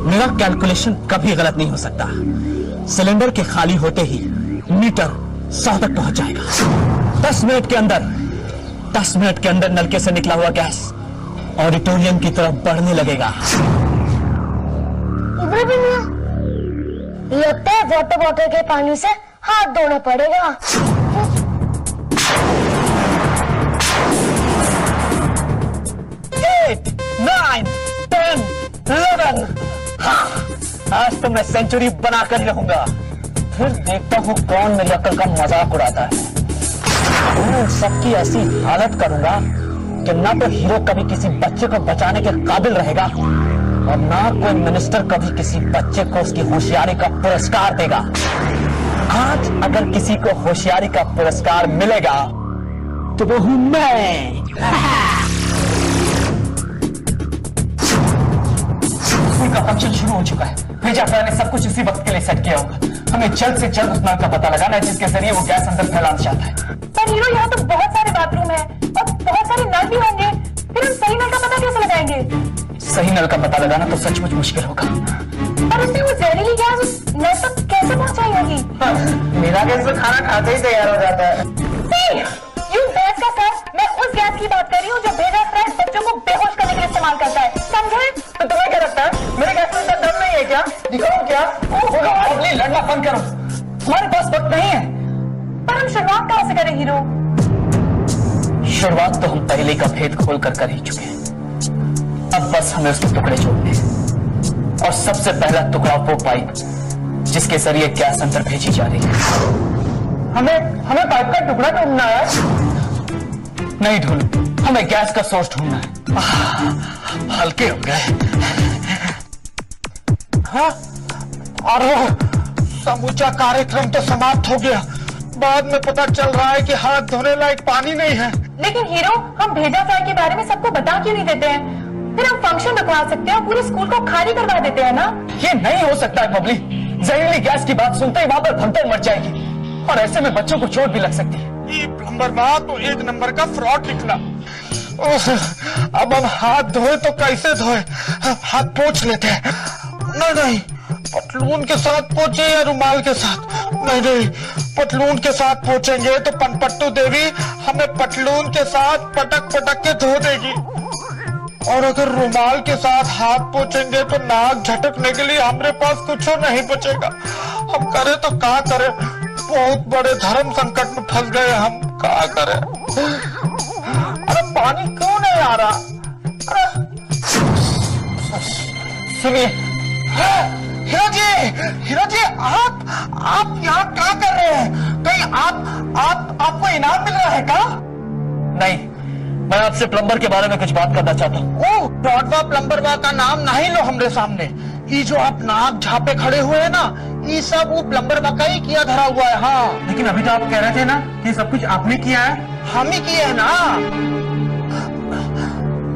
मेरा कैलकुलेशन कभी गलत नहीं हो सकता। सिलेंडर के खाली होते ही मीटर 100 तक पहुंच जाएगा। 10 मिनट के अंदर नलके से निकला हुआ गैस ऑडिटोरियम की तरफ बढ़ने लगेगा। इधर भी नहीं, लगता है वाटर बॉटल के पानी से हाथ धोना पड़ेगा। 8, 9, 10, 11। हाँ, आज तो मैं सेंचुरी बनाकर रहूंगा। फिर देखता हूँ कौन मेरी अक्ल का मजाक उड़ाता है। सबकी ऐसी हालत करूंगा कि ना तो हीरो कभी किसी बच्चे को बचाने के काबिल रहेगा और ना कोई मिनिस्टर कभी किसी बच्चे को उसकी होशियारी का पुरस्कार देगा। आज अगर किसी को होशियारी का पुरस्कार मिलेगा तो वो हूं मैं। स्कूल का फंक्शन शुरू हो चुका है। भेजा ने सब कुछ इसी वक्त के लिए सेट किया होगा। हमें जल्द से जल्द उस नल का पता लगाना है जिसके जरिए वो गैस अंदर फैलाना चाहता है। पर हीरो, यहाँ तो बहुत सारे बाथरूम है और बहुत सारे नल भी होंगे, फिर हम सही नल का पता कैसे लगाएंगे? सही नल का पता लगाना तो सचमुच मुश्किल होगा। पर उसने वो जहरीली गैस उस नल तक कैसे पहुंचाई होगी? मेरा गैस तो खाना खाते ही तैयार हो जाता है। यू गैस का सर, मैं उस गैस की बात कर रही हूँ जो भेजा फ्रेंड बच्चों को बेहोश करने के लिए इस्तेमाल करता है, समझे? तो तुम्हें क्या लगता है मेरे गैस में इतना दम नहीं है क्या? दिखाओ क्या? अपनी लड़ना बंद करो, हमारे पास वक्त नहीं है। पर हम शुरुआत कहाँ से करें हीरो? शुरुआत तो हम पहले का भेद खोल कर ही चुके हैं। अब बस हमें उसके टुकड़े जोड़ने हैं। और सबसे पहला टुकड़ा वो पाइप जिसके जरिए गैस अंदर भेजी जा रही है। हमें पाइप का टुकड़ा ढूंढना है। नहीं ढूंढ, हमें गैस का सोर्स ढूंढना है। हल्के हो गए। हाँ, और समूचा कार्यक्रम तो समाप्त हो गया। बाद में पता चल रहा है कि हाथ धोने लायक पानी नहीं है। लेकिन हीरो, हम भेजा फ्राई के बारे में सबको बता क्यों नहीं देते हैं? फिर हम फंक्शन रखवा सकते हैं और पूरे स्कूल को खाली करवा देते हैं ना? ये नहीं हो सकता है बबली। जहरीली गैस की बात सुनते ही वहां पर भगदड़ मच जाएगी और ऐसे में बच्चों को चोट भी लग सकती है। ये प्लम्बर बात तो 1 नंबर का फ्रॉड निकला। अब हम हाथ धोए तो कैसे धोए? हाथ पोंछ लेते हैं। नहीं, पतलून के साथ पोंछे या रुमाल के साथ? नहीं, पतलून के साथ पोंछेंगे तो पनपट्टू देवी हमें पतलून के साथ पटक के धो देगी। और अगर रुमाल के साथ हाथ पोंछेंगे तो नाक झटकने के लिए हमारे पास कुछ नहीं बचेगा। हम करे तो क्या करें? बहुत बड़े धर्म संकट में फंस गए हम। क्या करें? अरे पानी क्यों नहीं आ रहा? अरे सुनिए, हीरो जी, आप यहाँ क्या कर रहे हैं? कहीं आपको इनाम मिल रहा है क्या? नहीं, मैं आपसे प्लम्बर के बारे में कुछ बात करना चाहता हूँ। ओह, ब्रॉडवा प्लम्बर का नाम नहीं लो हमरे सामने। ये जो आप नाक झापे खड़े हुए हैं ना, ये सब वो प्लम्बर का ही किया धरा हुआ है। हाँ, लेकिन अभी तो आप कह रहे थे ना कि सब कुछ आपने किया है। हम ही किए है ना।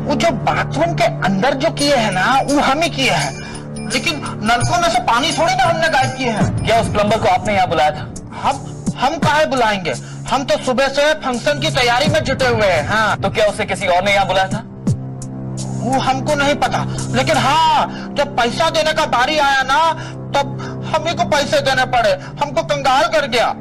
वो जो बाथरूम के अंदर जो किए है ना, वो हम ही किए हैं। लेकिन नलकों में से पानी थोड़ी ना हमने गायब किए हैं। क्या उस प्लम्बर को आपने यहाँ बुलाया था? हम काहे बुलाएंगे? हम तो सुबह से फंक्शन की तैयारी में जुटे हुए हैं। हाँ, तो क्या उसे किसी और ने यहाँ बुलाया था? वो हमको नहीं पता, लेकिन हाँ, जब पैसा देने का बारी आया ना, तब हम ही को पैसे देने पड़े। हमको कंगाल कर गया।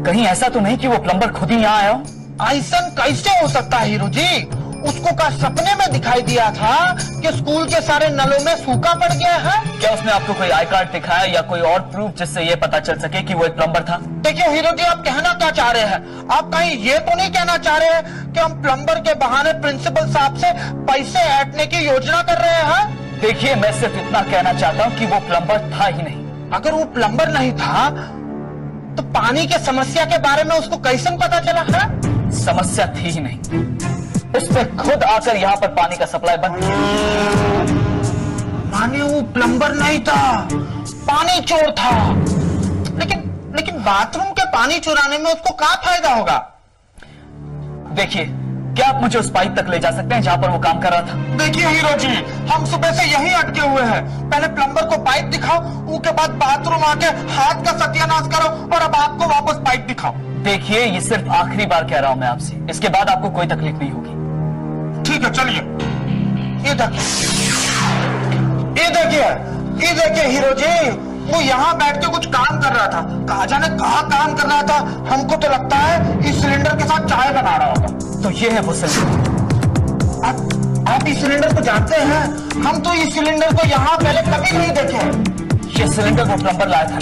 कहीं ऐसा तो नहीं कि वो प्लम्बर खुद ही यहाँ आया हो? ऐसा कैसे हो सकता है हीरो जी? उसको का सपने में दिखाई दिया था कि स्कूल के सारे नलों में सूखा पड़ गया है। क्या उसने आपको कोई आई कार्ड दिखाया या कोई और प्रूफ जिससे ये पता चल सके कि वो एक प्लम्बर था? देखिए हीरो जी, आप कहना क्या चाह रहे हैं? आप कहीं ये तो नहीं कहना चाह रहे हैं कि हम प्लम्बर के बहाने प्रिंसिपल साहब से पैसे ऐंठने की योजना कर रहे हैं? देखिए, मैं सिर्फ इतना कहना चाहता हूँ कि वो प्लम्बर था ही नहीं। अगर वो प्लम्बर नहीं था तो पानी की समस्या के बारे में उसको कैसे पता चला है? समस्या थी ही नहीं, उसने खुद आकर यहाँ पर पानी का सप्लाई बंद किया। माने वो प्लम्बर नहीं था, पानी चोर था। लेकिन बाथरूम के पानी चुराने में उसको क्या फायदा होगा? देखिए, क्या आप मुझे उस पाइप तक ले जा सकते हैं जहाँ पर वो काम कर रहा था? देखिए हीरो जी, हम सुबह से यहीं अटके हुए हैं। पहले प्लम्बर को पाइप दिखाओ, उसके बाद बाथरूम आके हाथ का सत्यानाश करो और अब आपको वापस पाइप दिखाओ। देखिए, ये सिर्फ आखिरी बार कह रहा हूं मैं आपसे, इसके बाद आपको कोई तकलीफ नहीं होगी। ठीक है, चलिए। ये देखिए, ये देखिए हीरो जी, वो यहाँ बैठ के कुछ काम कर रहा था। कहा जाने कहाँ काम कर रहा था। हमको तो लगता है इस सिलेंडर के साथ चाय बना रहा होगा। तो ये है वो सिलेंडर। आप इस सिलेंडर को जानते हैं? हम तो इस सिलेंडर को यहाँ पहले कभी नहीं देखे। ये सिलेंडर वो प्लम्बर लाया था।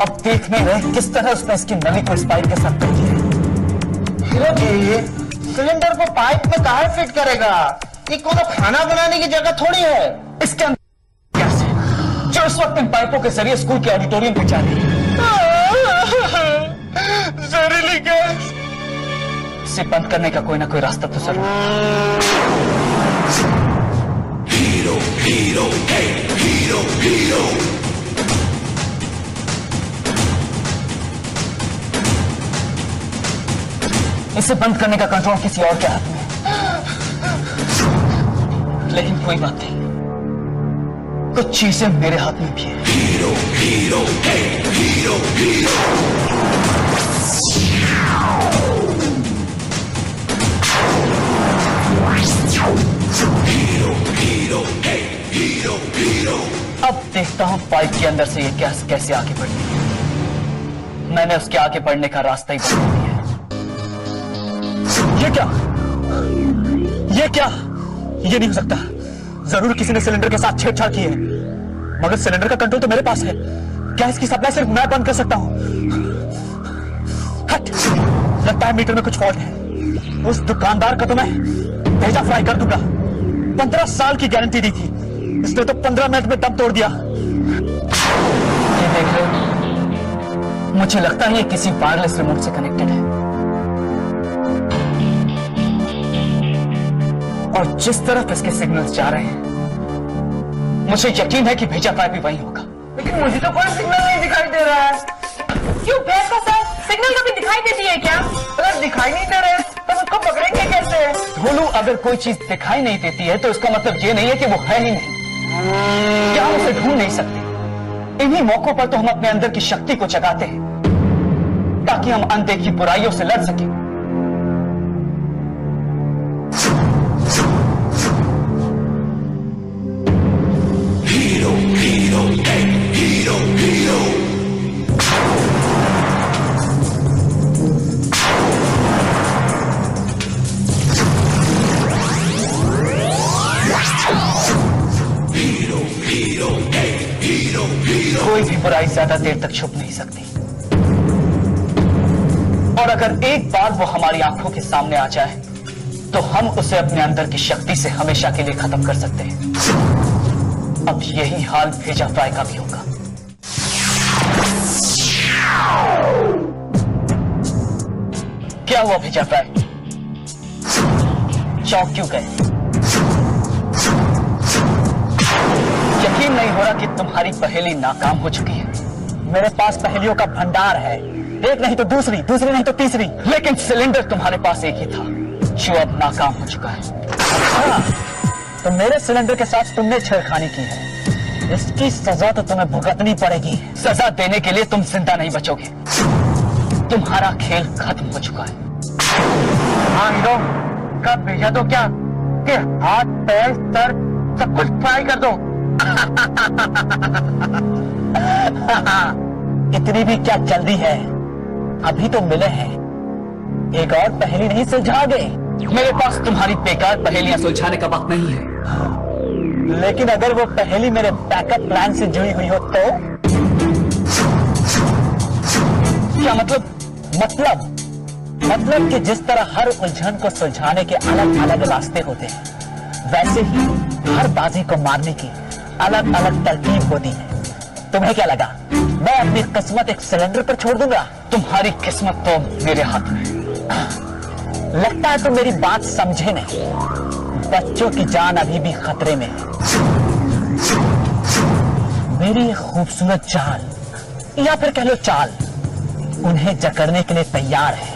अब देख नहीं रहे किस तरह उसने इसकी नली को इस पाइप के साथ कर दिया। हीरो जी, सिलेंडर को पाइप में कहाँ फिट करेगा? ये कोई खाना बनाने की जगह थोड़ी है। इसके अंदर गैस है जो इस वक्त इन पाइपों के जरिए स्कूल के ऑडिटोरियम पे जा रही है। जहरीली गैस। इसे बंद करने का कोई ना कोई रास्ता तो जरूर। Hero hero hero hero. इसे बंद करने का कंट्रोल किसी और के हाथ में है। लेकिन कोई बात नहीं, कुछ चीजें मेरे हाथ में भी है। Hero hero hero hero. Hero hero hero hero. अब देखता हूं पाइप के अंदर से ये गैस कैसे आगे बढ़ती है। मैंने उसके आगे बढ़ने का रास्ता ही बदल दिया है। ये क्या? ये नहीं हो सकता। जरूर किसी ने सिलेंडर के साथ छेड़छाड़ की है, मगर सिलेंडर का कंट्रोल तो मेरे पास है। गैस की सप्लाई सिर्फ मैं बंद कर सकता हूं। हट, लगता है मीटर में कुछ फॉल्ट है। उस दुकानदार का तो मैं भेजा फ्राई कर दूंगा। 15 साल की गारंटी दी थी, इसने तो 15 मिनट में दम तोड़ दिया। ये देख लो, मुझे लगता है ये किसी वायरलेस रिमोट से कनेक्टेड है। और जिस तरफ इसके सिग्नल्स जा रहे हैं, मुझे यकीन है कि भेजा पाइप भी वही होगा। लेकिन मुझे तो कोई सिग्नल नहीं दिखाई दे रहा है। क्यों भैंस का सर, सिग्नल कभी दिखाई देती है क्या? अगर दिखाई नहीं दे रहे तो उसको पकड़ेंगे कैसे? भोलू, अगर कोई चीज दिखाई नहीं देती है तो इसका मतलब ये नहीं है कि वो है ही नहीं। क्या हम उसे ढूंढ नहीं सकते? इन्हीं मौकों पर तो हम अपने अंदर की शक्ति को जगाते हैं ताकि हम अनदेखी बुराइयों से लड़ सकें। Hero hero hero hero. Hero hero hero hero. कोई भी बुराई ज्यादा देर तक छुप नहीं सकती, और अगर एक बार वो हमारी आंखों के सामने आ जाए तो हम उसे अपने अंदर की शक्ति से हमेशा के लिए खत्म कर सकते हैं। अब यही हाल भेजा फ्राई का भी होगा। क्या हुआ भेजा फ्राई? चौंक क्यों गए? यकीन नहीं हो रहा कि तुम्हारी पहेली नाकाम हो चुकी है। मेरे पास पहेलियों का भंडार है, एक नहीं तो दूसरी, दूसरी नहीं तो तीसरी। लेकिन सिलेंडर तुम्हारे पास एक ही था जो अब नाकाम हो चुका है। तो मेरे सिलेंडर के साथ तुमने छेड़खानी की है, इसकी सजा तो तुम्हें भुगतनी पड़ेगी। सजा देने के लिए तुम जिंदा नहीं बचोगे, तुम्हारा खेल खत्म हो चुका है। हाँ हीरो, कब भेजा तो क्या कि हाथ पैर सर सब कुछ फ्राई कर दो। इतनी भी क्या जल्दी है? अभी तो मिले हैं, एक और पहेली नहीं सुलझा गए। मेरे पास तुम्हारी बेकार पहेलियां सुलझाने का वक्त नहीं है। लेकिन अगर वो पहेली मेरे बैकअप प्लान से जुड़ी हुई हो तो? क्या मतलब? मतलब कि जिस तरह हर उलझन को सुलझाने के अलग अलग रास्ते होते हैं, वैसे ही हर बाजी को मारने की अलग अलग तरकीब होती है। तुम्हें क्या लगा मैं अपनी किस्मत एक सिलेंडर पर छोड़ दूंगा? तुम्हारी किस्मत तो मेरे हाथ में है। लगता है तुम मेरी बात समझे नहीं। बच्चों की जान अभी भी खतरे में है। मेरी खूबसूरत जान या फिर कह लो चाल उन्हें जकड़ने के लिए तैयार है।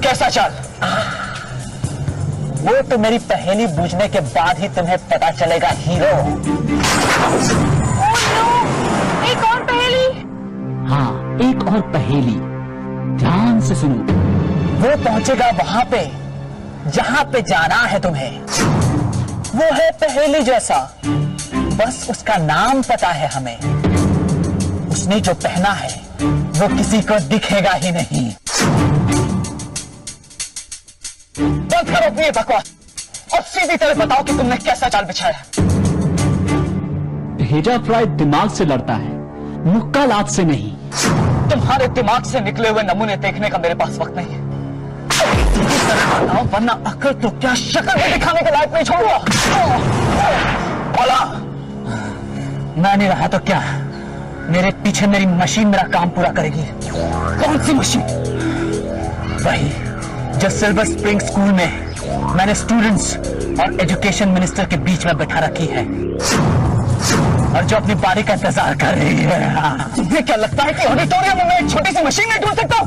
कैसा चाल? वो तो मेरी पहेली बूझने के बाद ही तुम्हें पता चलेगा हीरो। एक और पहेली? हाँ, एक और पहेली, ध्यान से सुनो। वो पहुंचेगा वहां पे जहां पे जाना है तुम्हें वो है पहेली जैसा, बस उसका नाम पता है हमें। उसने जो पहना है वो किसी को दिखेगा ही नहीं। बंद करो अपनी बकवास और सीधी तरह बताओ कि तुमने कैसा जाल बिछाया। भेजा फ्राई दिमाग से लड़ता है, मुक्का लात से नहीं। तुम्हारे दिमाग से निकले हुए नमूने देखने का मेरे पास वक्त नहीं है। सीधी तरह बताओ वरना अकल तो क्या शक्ल में दिखाने के लायक नहीं छोड़ूंगा। बोला मैं नहीं रहा तो क्या, मेरे पीछे मेरी मशीन मेरा काम पूरा करेगी। कौन सी मशीन? वही जो सिल्वर स्प्रिंग स्कूल में मैंने स्टूडेंट्स और एजुकेशन मिनिस्टर के बीच में बैठा रखी है और जो अपनी बारी का इंतजार कर रही है। तुम्हें क्या लगता है कि ऑडिटोरियम में मैं एक छोटी सी मशीन नहीं ढूंढ सकता?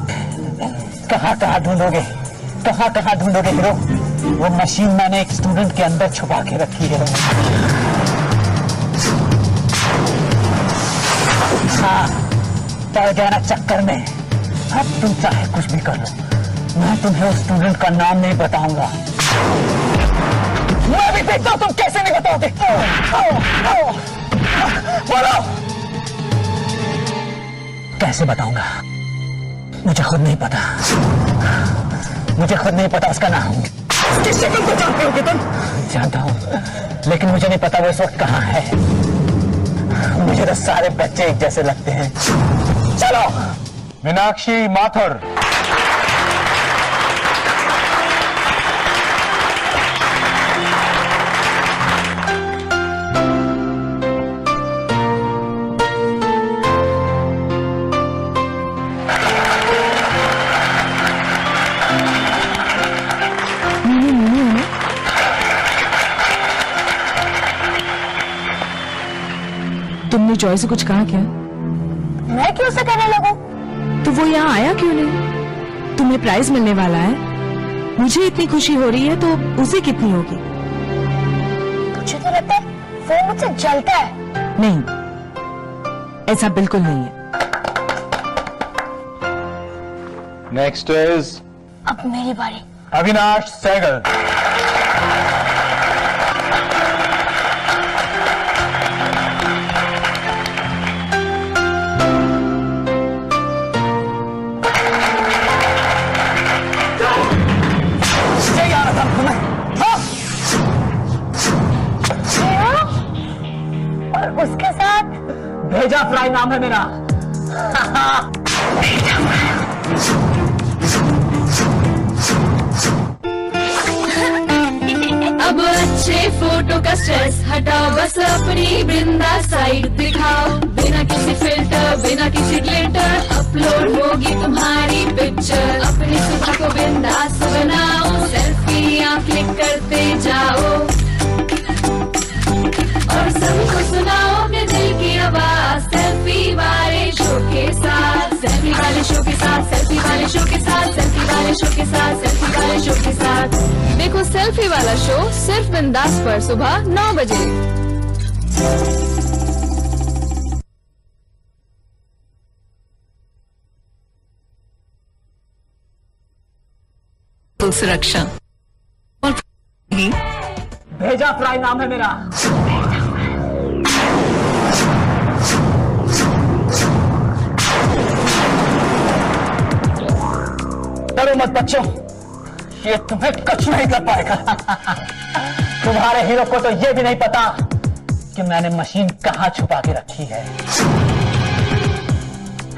कहां कहां ढूंढोगे, कहां कहां ढूंढोगे हीरो? वो मशीन मैंने एक स्टूडेंट के अंदर छुपा के रखी है। हाँ, पड़ गया ना चक्कर में। अब तुम चाहे कुछ भी कर लो, मैं तुम्हें उस स्टूडेंट का नाम नहीं बताऊंगा। मैं भी देखता हूं तुम कैसे नहीं बताओगे। बोलो कैसे बताऊंगा? मुझे खुद नहीं पता, मुझे खुद नहीं पता उसका नाम। उसकी शक्ल को जानते हो कि तुम? जानता हूं, लेकिन मुझे नहीं पता वो इस वक्त कहां है। मुझे तो सारे बच्चे एक जैसे लगते हैं। चलो मीनाक्षी माथुर। तुमने जॉय से कुछ कहा क्या? मैं क्यों से कहने लगूं? तो वो यहाँ आया क्यों नहीं? तुम्हें प्राइज मिलने वाला है, मुझे इतनी खुशी हो रही है तो उसे कितनी होगी? मुझे तो लगता है वो मुझसे जलता है। नहीं, ऐसा बिल्कुल नहीं है। नेक्स्ट इज अब मेरी बारी। अविनाश सहगल। और उसके साथ भेजा फ्राई नाम है मेरा। अब अच्छे फोटो का स्ट्रेस हटाओ, बस अपनी वृंदा साइड दिखाओ। बिना किसी फिल्टर, बिना किसी ग्लिटर अपलोड होगी तुम्हारी पिक्चर। अपनी सुबह को बिंदास बनाओ, सेल्फियां क्लिक करते जाओ और सबको सुनाओ अपने दिल की आवाज। सेल्फी वाले शो के साथ, सेल्फी वाले शो के साथ, सेल्फी वाले शो के साथ, सेल्फी वाले शो के साथ, सेल्फी वाले शो के साथ। देखो सेल्फी वाला शो सिर्फ बिंदास पर सुबह 9 बजे। सुरक्षा भेजा फ्राई नाम है मेरा। डरो मत बच्चों, ये तुम्हें कुछ नहीं कर पाएगा। तुम्हारे हीरो को तो ये भी नहीं पता कि मैंने मशीन कहां छुपा के रखी है।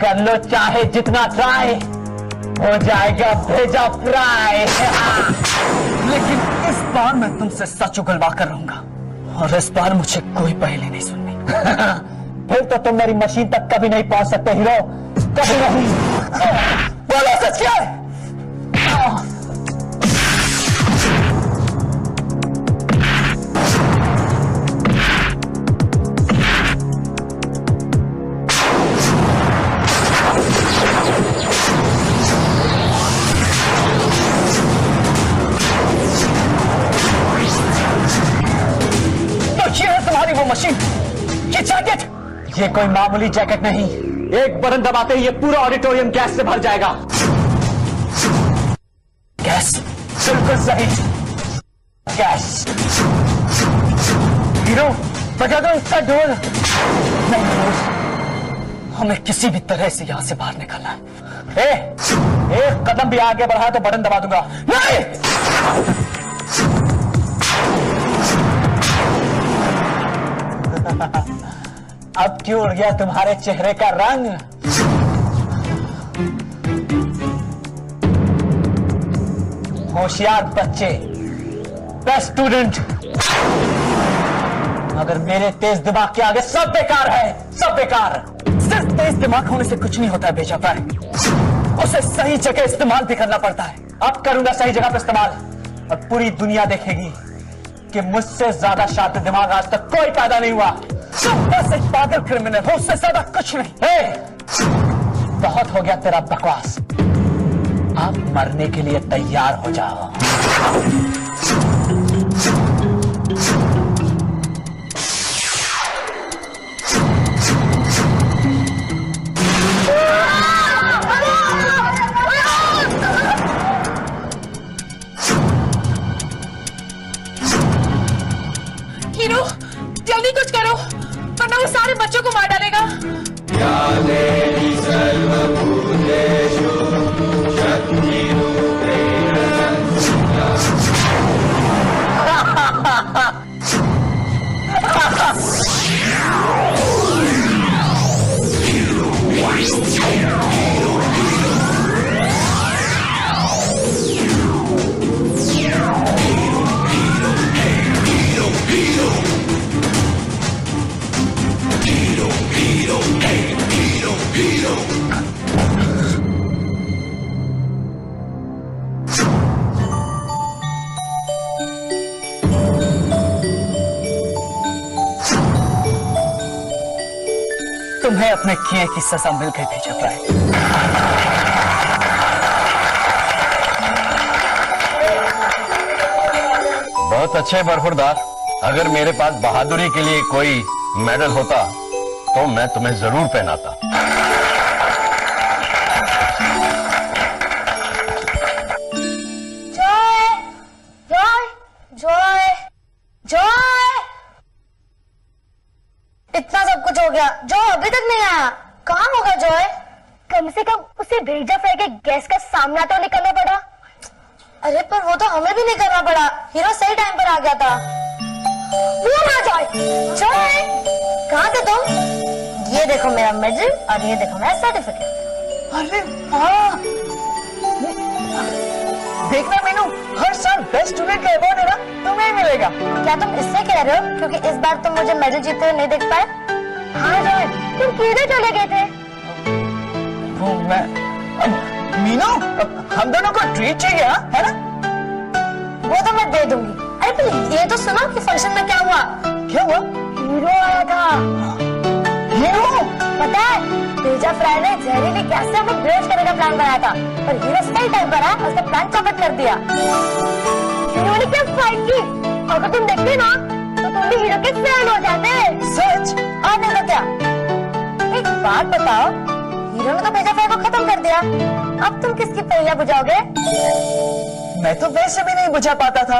कर लो चाहे जितना ट्राई, हो जाएगा भेजा फ्राई। लेकिन इस बार मैं तुमसे सच उगलवा कर रहूंगा और इस बार मुझे कोई पहेली नहीं सुननी। फिर तो तुम मेरी मशीन तक कभी नहीं पहुंच सकते हीरो, कभी नहीं। बोलो सच क्या है? वो मशीन, ये जैकेट, ये कोई मामूली जैकेट नहीं। एक बटन दबाते ही ये पूरा ऑडिटोरियम गैस से भर जाएगा। गैस? बिल्कुल सही। गैस। हीरो बजा दो इसका ढोल। नहीं, हमें किसी भी तरह से यहां से बाहर निकलना है। एक कदम भी आगे बढ़ा तो बटन दबा दूंगा। नहीं, अब क्यों उड़ गया तुम्हारे चेहरे का रंग? होशियार बच्चे, बेस्ट स्टूडेंट, मगर मेरे तेज दिमाग के आगे सब बेकार है, सब बेकार। सिर्फ तेज दिमाग होने से कुछ नहीं होता है बेजा भाई, उसे सही जगह इस्तेमाल भी करना पड़ता है। अब करूंगा सही जगह पर इस्तेमाल, और पूरी दुनिया देखेगी कि मुझसे ज्यादा शातिर दिमाग आज तक कोई पैदा नहीं हुआ। तुम बस एक पागल क्रिमिनल हो, उससे ज्यादा कुछ नहीं। बहुत हो गया तेरा बकवास, अब मरने के लिए तैयार हो जाओ। हीरो जल्दी कुछ करो, वरना वो सारे बच्चों को मार डालेगा। तुम्हें अपने किए की सजा मिल गई थी जब बहुत अच्छे बरखुरदार, अगर मेरे पास बहादुरी के लिए कोई मेडल होता तो मैं तुम्हें जरूर पहनाता। जॉय, जॉय, जॉय, जॉय, इतना सब कुछ हो गया, जो अभी तक नहीं आया, कहाँ होगा जॉय? कम से कम उसे भेजा फ्राई के गैस का सामना तो नहीं करना पड़ा। अरे पर वो तो हमें भी नहीं करना पड़ा, हीरो सही टाइम पर आ गया था। वो ना जॉय, जॉय, कहाँ थे तुम? ये देखो मेरा मेडल और ये देखो मेरा सर्टिफिकेट। अरे हाँ, देखना मीनू, हर साल बेस्ट स्टूडेंट का अवार्ड है ना, तुम्हें ही मिलेगा। क्या तुम इससे कह रहे हो क्योंकि इस बार तुम मुझे मेडल जीतते हुए नहीं देख पाए? हाँ जॉय, तुम किधर चले गए थे? वो मैं मीनू, हम दोनों को ट्रीट चाहिए, है ना? वो तो मैं दे दूंगी। अरे पर ये तो सुनो कि फंक्शन में क्या हुआ? क्या हुआ? हीरो आया था। हीरो? पता है, तेजा फ्राई ने जहरीली गैस से हमें ब्रेच करने का प्लान बनाया था, पर हीरो सही टाइम पर आया, उसका प्लान चौपट कर दिया। हीरो ने क्या फाइट की, अगर तुम देखते ना तो तुम भी हीरो के फैन हो जाते। सच? और नहीं तो क्या? एक बात बताओ, हीरो ने तो तेजा फ्राई को खत्म कर दिया, अब तुम किसकी पहेलियां बुझाओगे? मैं तो वैसे भी नहीं बुझा पाता था।